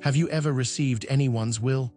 Have you ever received anyone's will?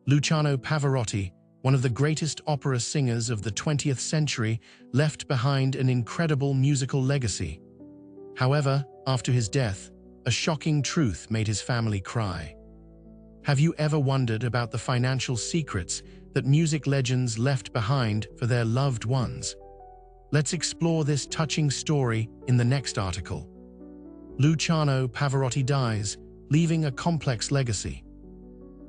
Luciano Pavarotti, one of the greatest opera singers of the 20th century, left behind an incredible musical legacy. However, after his death, a shocking truth made his family cry. Have you ever wondered about the financial secrets that music legends left behind for their loved ones? Let's explore this touching story in the next article. Luciano Pavarotti dies, leaving a complex legacy.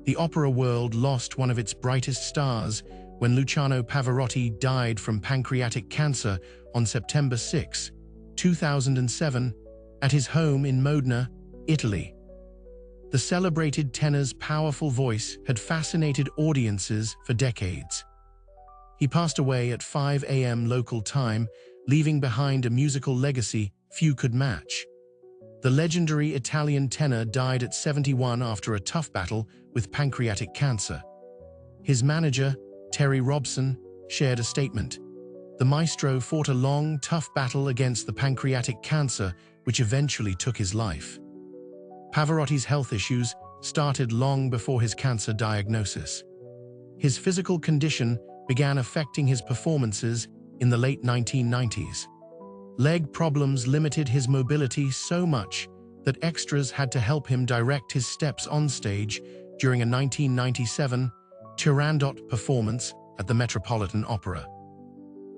The opera world lost one of its brightest stars when Luciano Pavarotti died from pancreatic cancer on September 6, 2007, at his home in Modena, Italy. The celebrated tenor's powerful voice had fascinated audiences for decades. He passed away at 5 a.m. local time, leaving behind a musical legacy few could match. The legendary Italian tenor died at 71 after a tough battle with pancreatic cancer. His manager, Terry Robson, shared a statement. The maestro fought a long, tough battle against the pancreatic cancer, which eventually took his life. Pavarotti's health issues started long before his cancer diagnosis. His physical condition began affecting his performances in the late 1990s. Leg problems limited his mobility so much that extras had to help him direct his steps on stage during a 1997 Turandot performance at the Metropolitan Opera.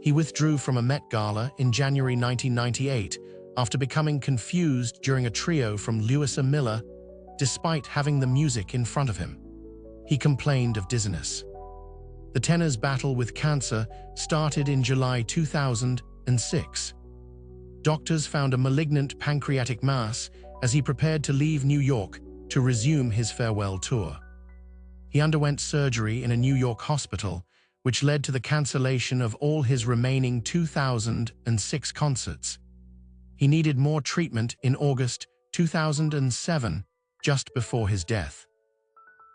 He withdrew from a Met Gala in January 1998 after becoming confused during a trio from Lewis Miller, despite having the music in front of him. He complained of dizziness. The tenor's battle with cancer started in July 2006. Doctors found a malignant pancreatic mass as he prepared to leave New York to resume his farewell tour. He underwent surgery in a New York hospital, which led to the cancellation of all his remaining 2006 concerts. He needed more treatment in August 2007, just before his death.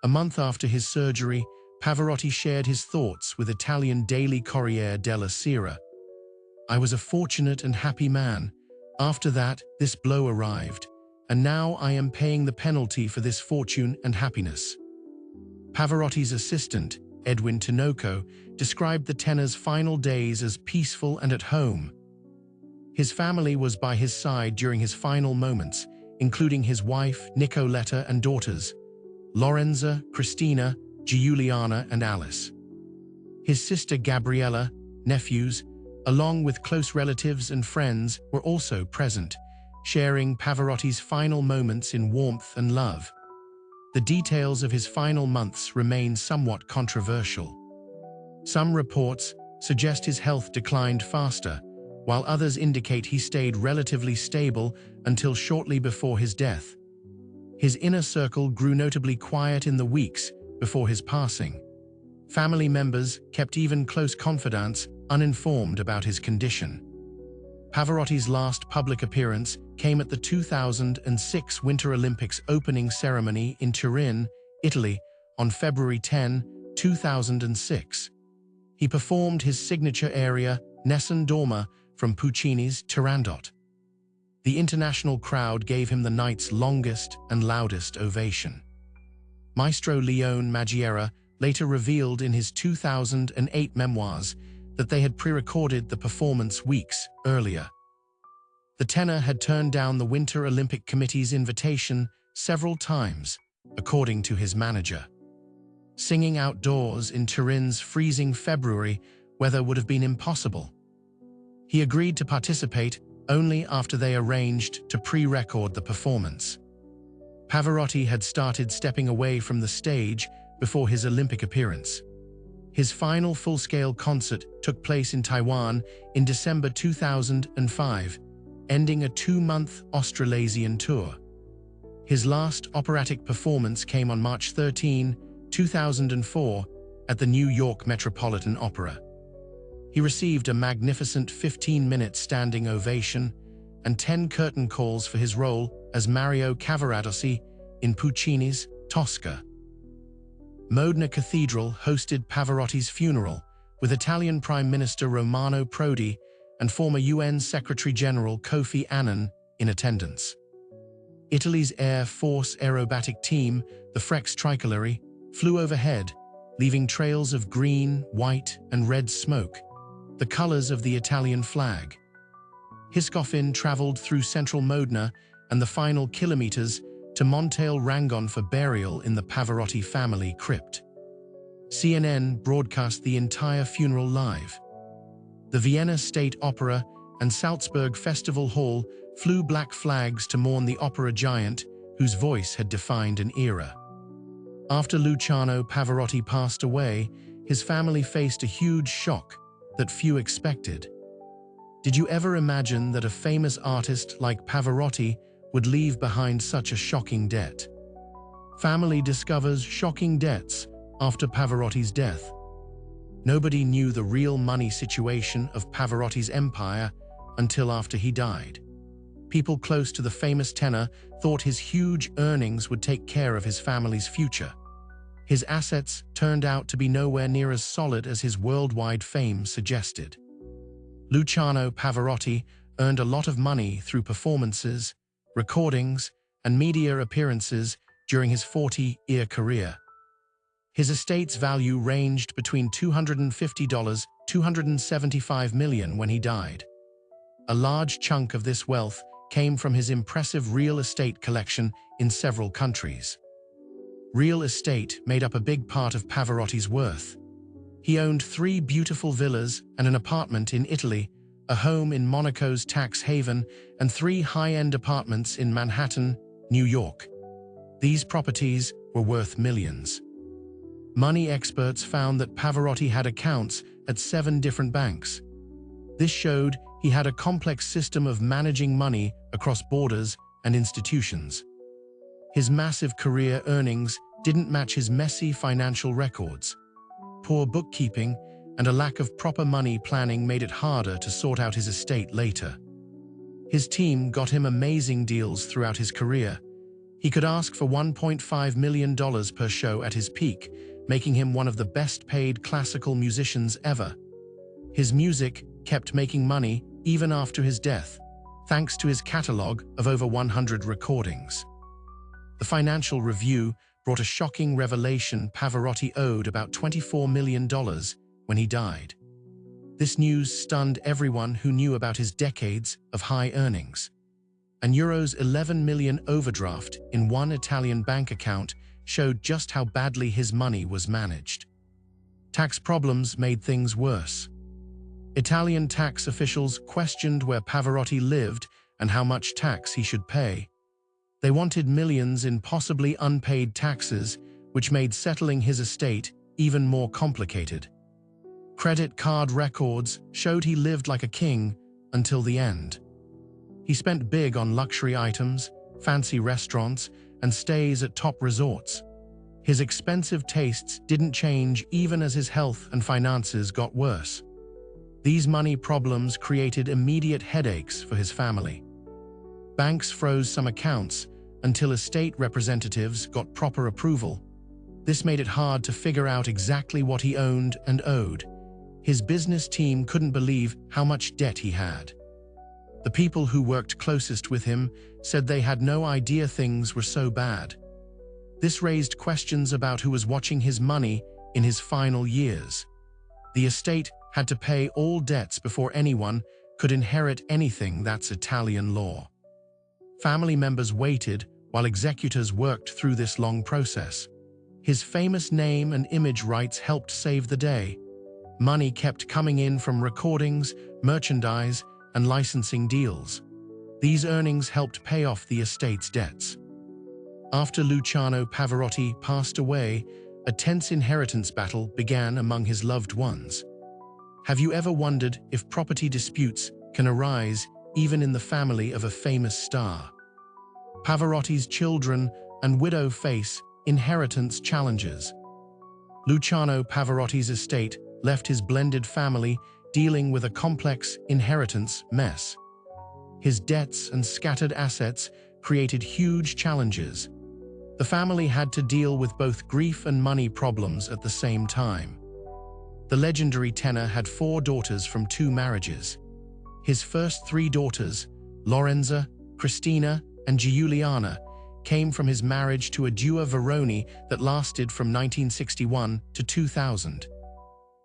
A month after his surgery, Pavarotti shared his thoughts with Italian daily Corriere della Sera. I was a fortunate and happy man. After that, this blow arrived, and now I am paying the penalty for this fortune and happiness. Pavarotti's assistant, Edwin Tinoco, described the tenor's final days as peaceful and at home. His family was by his side during his final moments, including his wife, Nicoletta, and daughters, Lorenza, Cristina, Giuliana, and Alice. His sister Gabriella, nephews, along with close relatives and friends, were also present, sharing Pavarotti's final moments in warmth and love. The details of his final months remain somewhat controversial. Some reports suggest his health declined faster, while others indicate he stayed relatively stable until shortly before his death. His inner circle grew notably quiet in the weeks before his passing. Family members kept even close confidants uninformed about his condition. Pavarotti's last public appearance came at the 2006 Winter Olympics opening ceremony in Turin, Italy, on February 10, 2006. He performed his signature aria, Nessun Dorma, from Puccini's Turandot. The international crowd gave him the night's longest and loudest ovation. Maestro Leone Magiera later revealed in his 2008 memoirs that they had pre-recorded the performance weeks earlier. The tenor had turned down the Winter Olympic Committee's invitation several times, according to his manager. Singing outdoors in Turin's freezing February weather would have been impossible. He agreed to participate only after they arranged to pre-record the performance. Pavarotti had started stepping away from the stage before his Olympic appearance. His final full-scale concert took place in Taiwan in December 2005, ending a 2-month Australasian tour. His last operatic performance came on March 13, 2004, at the New York Metropolitan Opera. He received a magnificent 15-minute standing ovation and 10 curtain calls for his role as Mario Cavaradossi in Puccini's Tosca. Modena Cathedral hosted Pavarotti's funeral, with Italian Prime Minister Romano Prodi and former UN Secretary-General Kofi Annan in attendance. Italy's Air Force aerobatic team, the Frex Tricolori, flew overhead, leaving trails of green, white, and red smoke, the colors of the Italian flag. His coffin traveled through central Modena and the final kilometers to Monteil Rangon for burial in the Pavarotti family crypt. CNN broadcast the entire funeral live. The Vienna State Opera and Salzburg Festival Hall flew black flags to mourn the opera giant whose voice had defined an era. After Luciano Pavarotti passed away, his family faced a huge shock that few expected. Did you ever imagine that a famous artist like Pavarotti would leave behind such a shocking debt? Family discovers shocking debts after Pavarotti's death. Nobody knew the real money situation of Pavarotti's empire until after he died. People close to the famous tenor thought his huge earnings would take care of his family's future. His assets turned out to be nowhere near as solid as his worldwide fame suggested. Luciano Pavarotti earned a lot of money through performances, recordings, and media appearances during his 40-year career. His estate's value ranged between $250 to $275 million when he died. A large chunk of this wealth came from his impressive real estate collection in several countries. Real estate made up a big part of Pavarotti's worth. He owned 3 beautiful villas and an apartment in Italy, a home in Monaco's tax haven, and 3 high-end apartments in Manhattan, New York. These properties were worth millions. Money experts found that Pavarotti had accounts at 7 different banks. This showed he had a complex system of managing money across borders and institutions. His massive career earnings didn't match his messy financial records. Poor bookkeeping and a lack of proper money planning made it harder to sort out his estate later. His team got him amazing deals throughout his career. He could ask for $1.5 million per show at his peak, making him one of the best-paid classical musicians ever. His music kept making money even after his death, thanks to his catalog of over 100 recordings. The Financial Review brought a shocking revelation: Pavarotti owed about $24 million when he died. This news stunned everyone who knew about his decades of high earnings. An €11 million overdraft in one Italian bank account showed just how badly his money was managed. Tax problems made things worse. Italian tax officials questioned where Pavarotti lived and how much tax he should pay. They wanted millions in possibly unpaid taxes, which made settling his estate even more complicated. Credit card records showed he lived like a king until the end. He spent big on luxury items, fancy restaurants, and stays at top resorts. His expensive tastes didn't change even as his health and finances got worse. These money problems created immediate headaches for his family. Banks froze some accounts until estate representatives got proper approval. This made it hard to figure out exactly what he owned and owed. His business team couldn't believe how much debt he had. The people who worked closest with him said they had no idea things were so bad. This raised questions about who was watching his money in his final years. The estate had to pay all debts before anyone could inherit anything. That's Italian law. Family members waited while executors worked through this long process. His famous name and image rights helped save the day. Money kept coming in from recordings, merchandise, and licensing deals. These earnings helped pay off the estate's debts. After Luciano Pavarotti passed away, a tense inheritance battle began among his loved ones. Have you ever wondered if property disputes can arise even in the family of a famous star? Pavarotti's children and widow face inheritance challenges. Luciano Pavarotti's estate left his blended family dealing with a complex inheritance mess. His debts and scattered assets created huge challenges. The family had to deal with both grief and money problems at the same time. The legendary tenor had 4 daughters from 2 marriages. His first three daughters, Lorenza, Cristina, and Giuliana, came from his marriage to a dua Veroni that lasted from 1961 to 2000.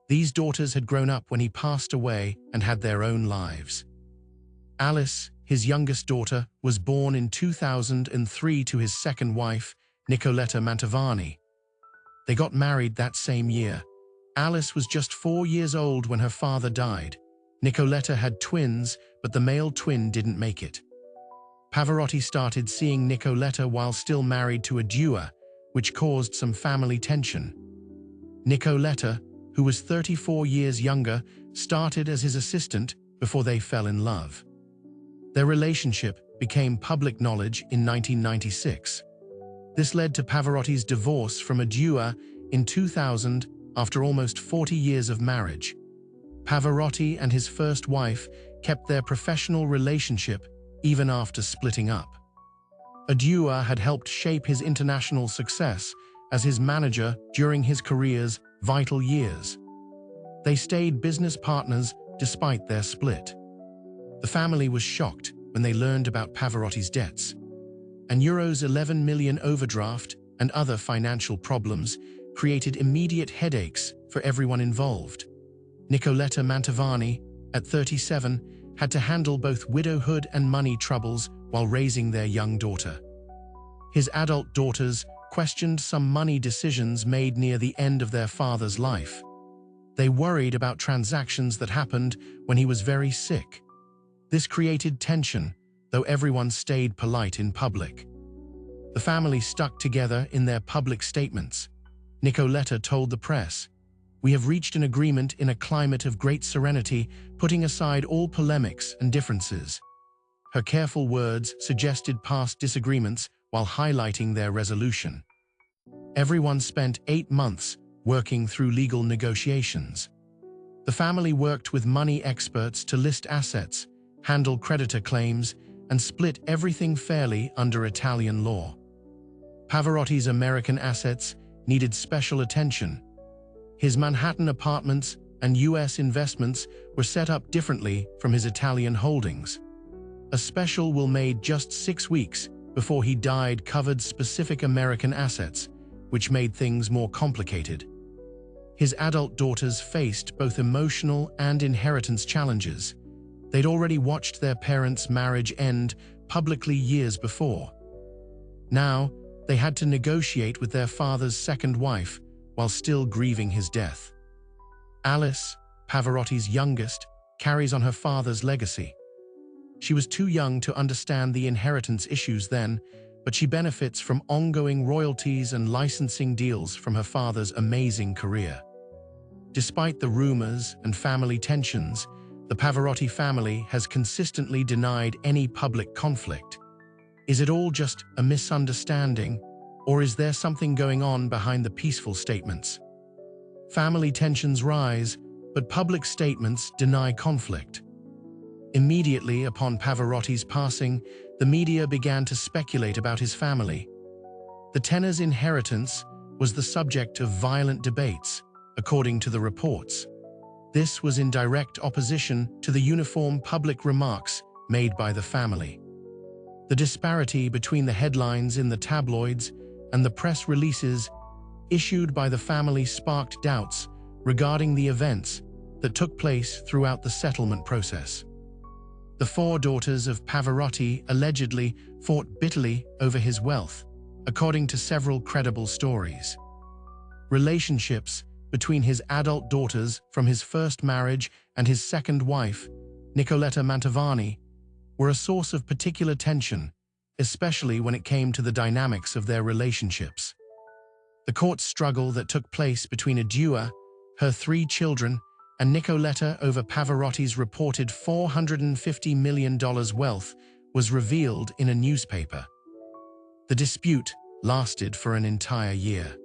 These daughters had grown up when he passed away and had their own lives. Alice, his youngest daughter, was born in 2003 to his second wife, Nicoletta Mantovani. They got married that same year. Alice was just 4 years old when her father died. Nicoletta had twins, but the male twin didn't make it. Pavarotti started seeing Nicoletta while still married to a dua, which caused some family tension. Nicoletta, who was 34 years younger, started as his assistant before they fell in love. Their relationship became public knowledge in 1996. This led to Pavarotti's divorce from a dua in 2000 after almost 40 years of marriage. Pavarotti and his first wife kept their professional relationship even after splitting up. A dua had helped shape his international success as his manager during his career's vital years. They stayed business partners despite their split. The family was shocked when they learned about Pavarotti's debts. An €11 million overdraft and other financial problems created immediate headaches for everyone involved. Nicoletta Mantovani, at 37, had to handle both widowhood and money troubles while raising their young daughter. His adult daughters questioned some money decisions made near the end of their father's life. They worried about transactions that happened when he was very sick. This created tension, though everyone stayed polite in public. The family stuck together in their public statements. Nicoletta told the press, "We have reached an agreement in a climate of great serenity, putting aside all polemics and differences." Her careful words suggested past disagreements while highlighting their resolution. Everyone spent 8 months working through legal negotiations. The family worked with money experts to list assets, handle creditor claims, and split everything fairly under Italian law. Pavarotti's American assets needed special attention. His Manhattan apartments and U.S. investments were set up differently from his Italian holdings. A special will made just 6 weeks before he died covered specific American assets, which made things more complicated. His adult daughters faced both emotional and inheritance challenges. They'd already watched their parents' marriage end publicly years before. Now, they had to negotiate with their father's second wife while still grieving his death. Alice, Pavarotti's youngest, carries on her father's legacy. She was too young to understand the inheritance issues then, but she benefits from ongoing royalties and licensing deals from her father's amazing career. Despite the rumors and family tensions, the Pavarotti family has consistently denied any public conflict. Is it all just a misunderstanding, or is there something going on behind the peaceful statements? Family tensions rise, but public statements deny conflict. Immediately upon Pavarotti's passing, the media began to speculate about his family. The tenor's inheritance was the subject of violent debates, according to the reports. This was in direct opposition to the uniform public remarks made by the family. The disparity between the headlines in the tabloids and the press releases issued by the family sparked doubts regarding the events that took place throughout the settlement process. The 4 daughters of Pavarotti allegedly fought bitterly over his wealth, according to several credible stories. Relationships between his adult daughters from his first marriage and his second wife, Nicoletta Mantovani, were a source of particular tension, especially when it came to the dynamics of their relationships. The court struggle that took place between a dua, her 3 children, and Nicoletta over Pavarotti's reported $450 million wealth was revealed in a newspaper. The dispute lasted for an entire year.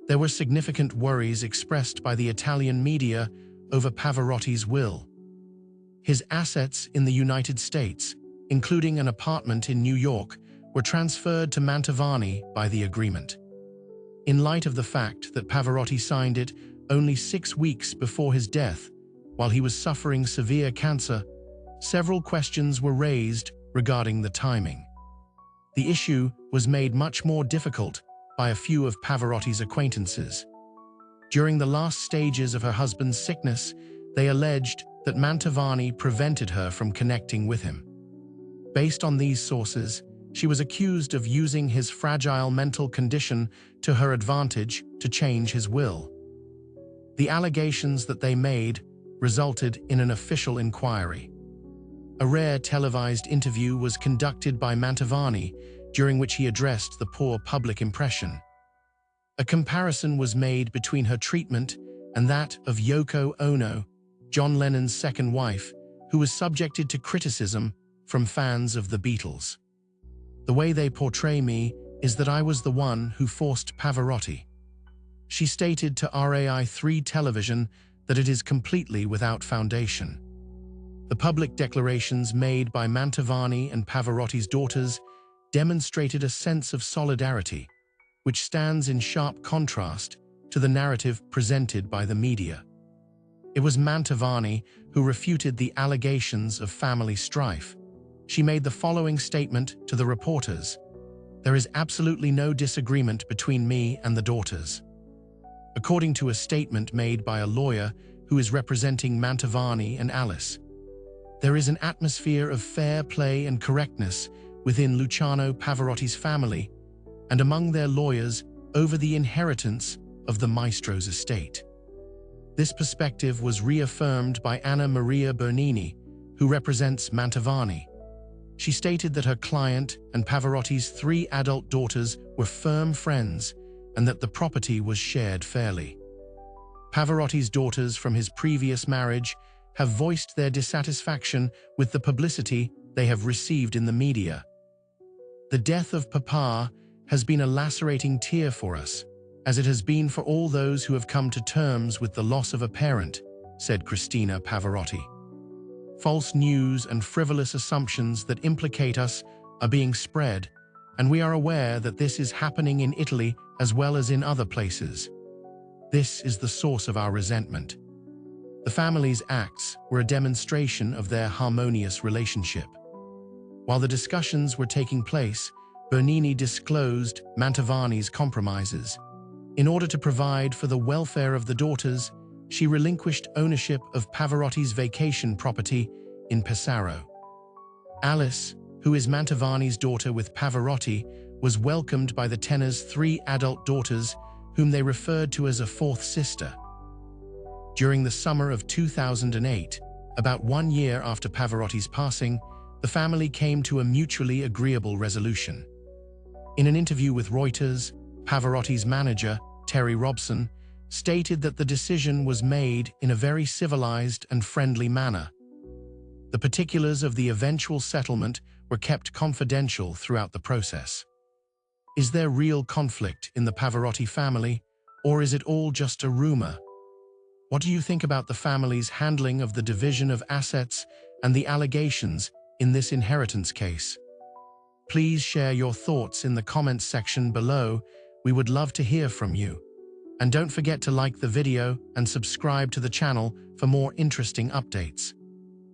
There were significant worries expressed by the Italian media over Pavarotti's will. His assets in the United States, including an apartment in New York, were transferred to Mantovani by the agreement. In light of the fact that Pavarotti signed it only 6 weeks before his death, while he was suffering severe cancer, several questions were raised regarding the timing. The issue was made much more difficult by a few of Pavarotti's acquaintances. During the last stages of her husband's sickness, they alleged that Mantovani prevented her from connecting with him. Based on these sources, she was accused of using his fragile mental condition to her advantage to change his will. The allegations that they made resulted in an official inquiry. A rare televised interview was conducted by Mantovani, during which he addressed the poor public impression. A comparison was made between her treatment and that of Yoko Ono, John Lennon's second wife, who was subjected to criticism from fans of the Beatles. "The way they portray me is that I was the one who forced Pavarotti." She stated to RAI3 television that it is completely without foundation. The public declarations made by Mantovani and Pavarotti's daughters demonstrated a sense of solidarity, which stands in sharp contrast to the narrative presented by the media. It was Mantovani who refuted the allegations of family strife. She made the following statement to the reporters: "There is absolutely no disagreement between me and the daughters." According to a statement made by a lawyer who is representing Mantovani and Alice, there is an atmosphere of fair play and correctness within Luciano Pavarotti's family and among their lawyers over the inheritance of the maestro's estate. This perspective was reaffirmed by Anna Maria Bernini, who represents Mantovani. She stated that her client and Pavarotti's 3 adult daughters were firm friends and that the property was shared fairly. Pavarotti's daughters from his previous marriage have voiced their dissatisfaction with the publicity they have received in the media. "The death of Papa has been a lacerating tear for us, as it has been for all those who have come to terms with the loss of a parent," said Cristina Pavarotti. "False news and frivolous assumptions that implicate us are being spread, and we are aware that this is happening in Italy as well as in other places. This is the source of our resentment." The family's acts were a demonstration of their harmonious relationship. While the discussions were taking place, Bernini disclosed Mantovani's compromises. In order to provide for the welfare of the daughters, she relinquished ownership of Pavarotti's vacation property in Pesaro. Alice, who is Mantovani's daughter with Pavarotti, was welcomed by the tenor's 3 adult daughters, whom they referred to as a 4th sister. During the summer of 2008, about 1 year after Pavarotti's passing, the family came to a mutually agreeable resolution. In an interview with Reuters, Pavarotti's manager, Terry Robson, stated that the decision was made in a very civilized and friendly manner. The particulars of the eventual settlement were kept confidential throughout the process. Is there real conflict in the Pavarotti family, or is it all just a rumor? What do you think about the family's handling of the division of assets and the allegations in this inheritance case? Please share your thoughts in the comments section below. We would love to hear from you. And don't forget to like the video and subscribe to the channel for more interesting updates.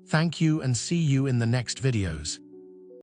Thank you and see you in the next videos.